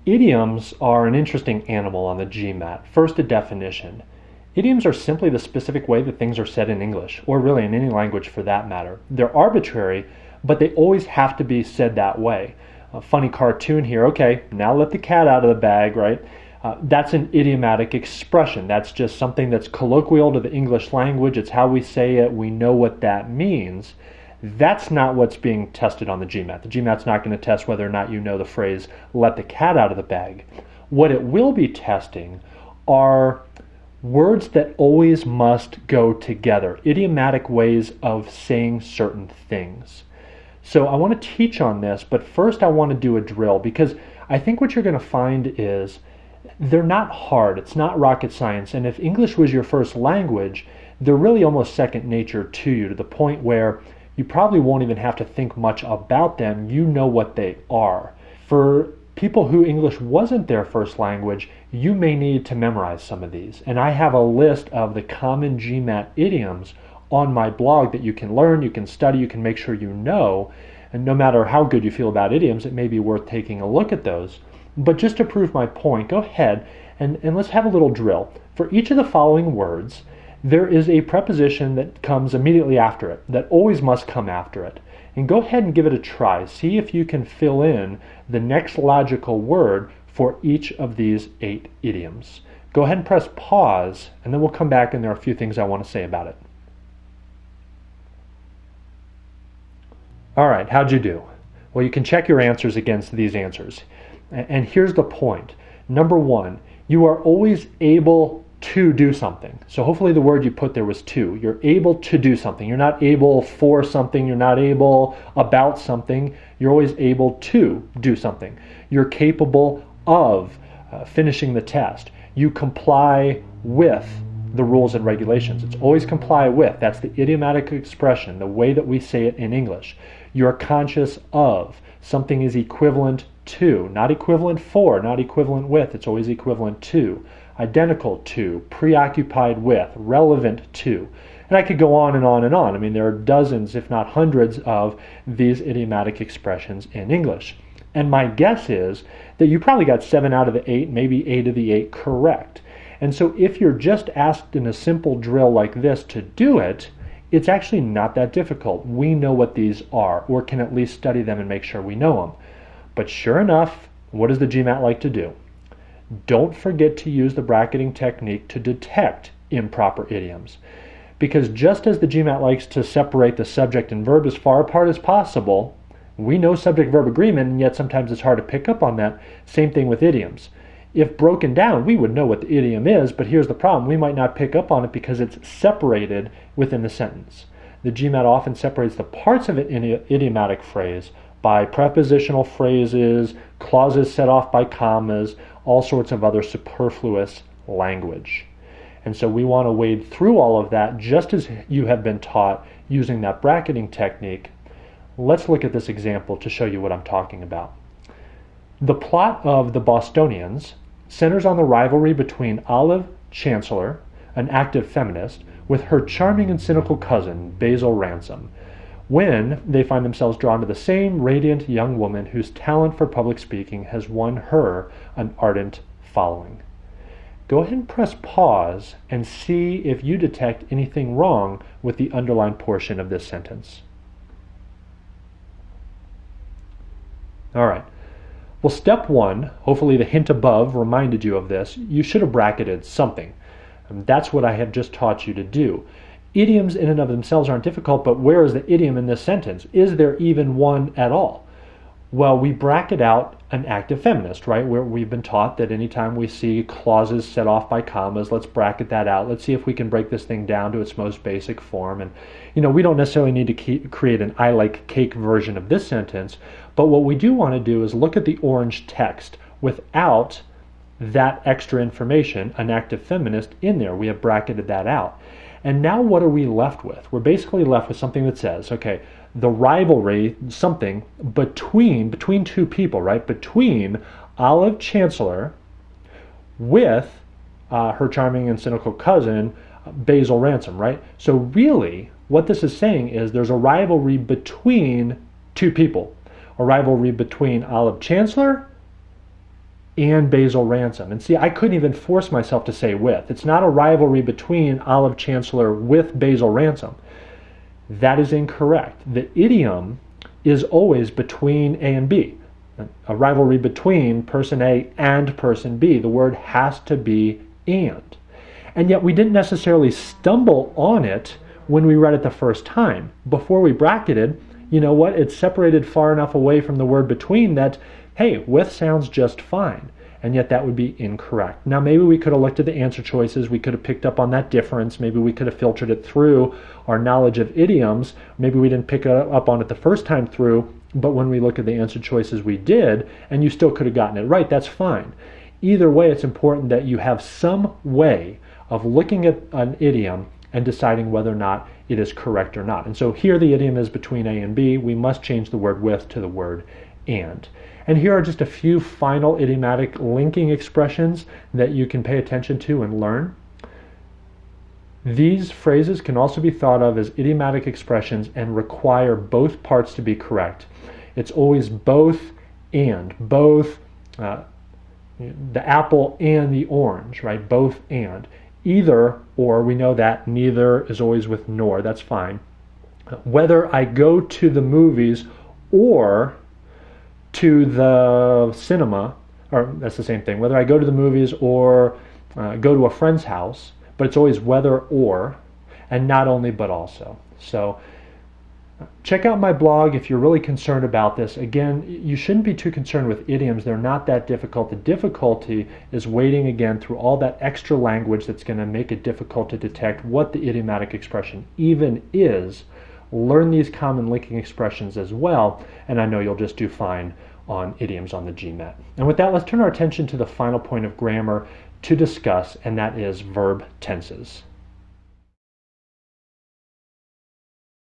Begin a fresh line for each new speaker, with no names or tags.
Idioms are an interesting animal on the GMAT. First, a definition. Idioms are simply the specific way that things are said in English, or really in any language for that matter. They're arbitrary, but they always have to be said that way. A funny cartoon here. Okay, now let the cat out of the bag, right? That's an idiomatic expression. That's just something that's colloquial to the English language. It's how we say it. We know what that means. That's not what's being tested on the GMAT. The GMAT's not going to test whether or not you know the phrase, let the cat out of the bag. What it will be testing are words that always must go together, idiomatic ways of saying certain things. So I want to teach on this, but first I want to do a drill because I think what you're going to find is they're not hard. It's not rocket science. And if English was your first language, they're really almost second nature to you, to the point where you probably won't even have to think much about them. You know what they are. For people who English wasn't their first language, you may need to memorize some of these. And I have a list of the common GMAT idioms on my blog that you can learn, you can study, you can make sure you know. And no matter how good you feel about idioms, it may be worth taking a look at those. But just to prove my point, go ahead and let's have a little drill. For each of the following words, there is a preposition that comes immediately after it, that always must come after it. And go ahead and give it a try. See if you can fill in the next logical word for each of these 8 idioms. Go ahead and press pause, and then we'll come back and there are a few things I want to say about it. All right, how'd you do? Well, you can check your answers against these answers. And here's the point. Number 1, you are always able to do something. So hopefully the word you put there was to. You're able to do something. You're not able for something. You're not able about something. You're always able to do something. You're capable of finishing the test. You comply with the rules and regulations. It's always comply with. That's the idiomatic expression, the way that we say it in English. You're conscious of. Something is equivalent to. Not equivalent for, not equivalent with. It's always equivalent to. Identical to, preoccupied with, relevant to. And I could go on and on and on. I mean, there are dozens, if not hundreds, of these idiomatic expressions in English. And my guess is that you probably got 7 out of the 8, maybe 8 of the 8 correct. And so if you're just asked in a simple drill like this to do it, it's actually not that difficult. We know what these are, or can at least study them and make sure we know them. But sure enough, what does the GMAT like to do? Don't forget to use the bracketing technique to detect improper idioms. Because just as the GMAT likes to separate the subject and verb as far apart as possible, we know subject-verb agreement, and yet sometimes it's hard to pick up on that. Same thing with idioms. If broken down, we would know what the idiom is, but here's the problem. We might not pick up on it because it's separated within the sentence. The GMAT often separates the parts of an idiomatic phrase by prepositional phrases, clauses set off by commas, all sorts of other superfluous language. And so we want to wade through all of that just as you have been taught using that bracketing technique. Let's look at this example to show you what I'm talking about. The plot of The Bostonians centers on the rivalry between Olive Chancellor, an active feminist, with her charming and cynical cousin, Basil Ransom, when they find themselves drawn to the same radiant young woman whose talent for public speaking has won her an ardent following. Go ahead and press pause and see if you detect anything wrong with the underlined portion of this sentence. All right. Well, step 1, hopefully the hint above reminded you of this. You should have bracketed something. And that's what I have just taught you to do. Idioms in and of themselves aren't difficult, but where is the idiom in this sentence? Is there even one at all? Well, we bracket out an active feminist, right? Where we've been taught that anytime we see clauses set off by commas, let's bracket that out. Let's see if we can break this thing down to its most basic form. And, we don't necessarily need to create an I like cake version of this sentence, but what we do want to do is look at the orange text without that extra information, an active feminist, in there. We have bracketed that out. And now what are we left with? We're basically left with something that says, okay, the rivalry, something between two people, right? Between Olive Chancellor with her charming and cynical cousin, Basil Ransom, right? So really, what this is saying is there's a rivalry between two people. A rivalry between Olive Chancellor and Basil Ransom. And see, I couldn't even force myself to say with. It's not a rivalry between Olive Chancellor with Basil Ransom. That is incorrect. The idiom is always between A and B. A rivalry between person A and person B. The word has to be and. And yet we didn't necessarily stumble on it when we read it the first time. Before we bracketed, you know what? It's separated far enough away from the word between that, hey, with sounds just fine. And yet that would be incorrect. Now maybe we could have looked at the answer choices, we could have picked up on that difference, maybe we could have filtered it through our knowledge of idioms, maybe we didn't pick up on it the first time through, but when we look at the answer choices we did, and you still could have gotten it right, that's fine. Either way, it's important that you have some way of looking at an idiom and deciding whether or not it is correct or not. And so here the idiom is between A and B. We must change the word with to the word and. And here are just a few final idiomatic linking expressions that you can pay attention to and learn. These phrases can also be thought of as idiomatic expressions and require both parts to be correct. It's always both and, both the apple and the orange, right? Both and. Either or, we know that neither is always with nor, that's fine. Whether I go to the movies or to the cinema, or that's the same thing, whether I go to the movies or go to a friend's house, but it's always whether or, and not only but also. So check out my blog if you're really concerned about this. Again, you shouldn't be too concerned with idioms. They're not that difficult. The difficulty is wading again through all that extra language that's going to make it difficult to detect what the idiomatic expression even is. Learn these common linking expressions as well, and I know you'll just do fine on idioms on the GMAT. And with that, let's turn our attention to the final point of grammar to discuss, and that is verb tenses.